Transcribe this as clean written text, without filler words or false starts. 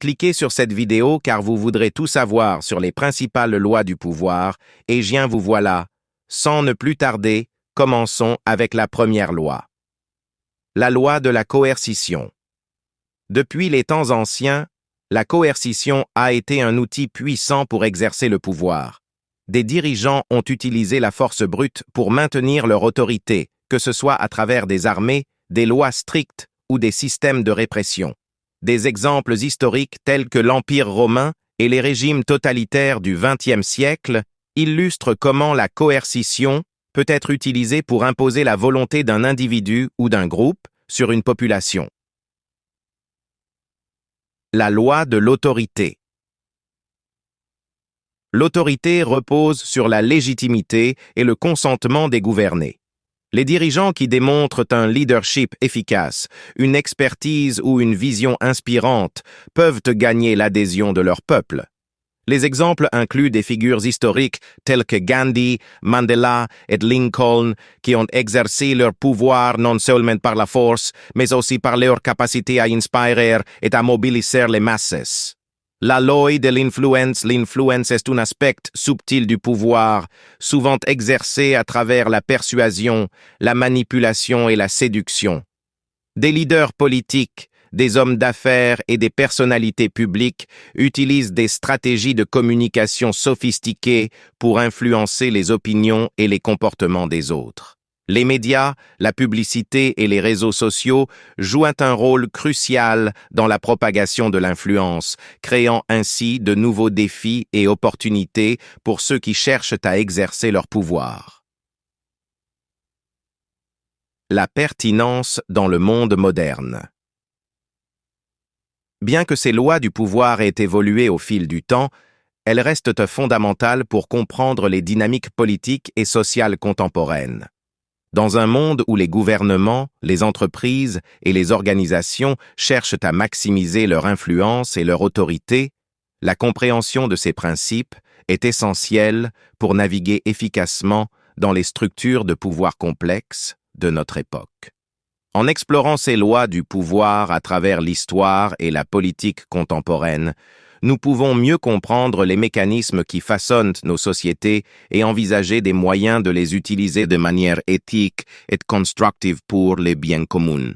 Cliquez sur cette vidéo car vous voudrez tout savoir sur les principales lois du pouvoir, et vous voilà. Sans ne plus tarder, commençons avec la première loi. La loi de la coercition. Depuis les temps anciens, la coercition a été un outil puissant pour exercer le pouvoir. Des dirigeants ont utilisé la force brute pour maintenir leur autorité, que ce soit à travers des armées, des lois strictes ou des systèmes de répression. Des exemples historiques tels que l'Empire romain et les régimes totalitaires du XXe siècle illustrent comment la coercition peut être utilisée pour imposer la volonté d'un individu ou d'un groupe sur une population. La loi de l'autorité. L'autorité repose sur la légitimité et le consentement des gouvernés. Les dirigeants qui démontrent un leadership efficace, une expertise ou une vision inspirante peuvent gagner l'adhésion de leur peuple. Les exemples incluent des figures historiques telles que Gandhi, Mandela et Lincoln qui ont exercé leur pouvoir non seulement par la force, mais aussi par leur capacité à inspirer et à mobiliser les masses. La loi de l'influence. L'influence est un aspect subtil du pouvoir, souvent exercé à travers la persuasion, la manipulation et la séduction. Des leaders politiques, des hommes d'affaires et des personnalités publiques utilisent des stratégies de communication sophistiquées pour influencer les opinions et les comportements des autres. Les médias, la publicité et les réseaux sociaux jouent un rôle crucial dans la propagation de l'influence, créant ainsi de nouveaux défis et opportunités pour ceux qui cherchent à exercer leur pouvoir. La pertinence dans le monde moderne. Bien que ces lois du pouvoir aient évolué au fil du temps, elles restent fondamentales pour comprendre les dynamiques politiques et sociales contemporaines. Dans un monde où les gouvernements, les entreprises et les organisations cherchent à maximiser leur influence et leur autorité, la compréhension de ces principes est essentielle pour naviguer efficacement dans les structures de pouvoir complexes de notre époque. En explorant ces lois du pouvoir à travers l'histoire et la politique contemporaine, nous pouvons mieux comprendre les mécanismes qui façonnent nos sociétés et envisager des moyens de les utiliser de manière éthique et constructive pour les biens communs.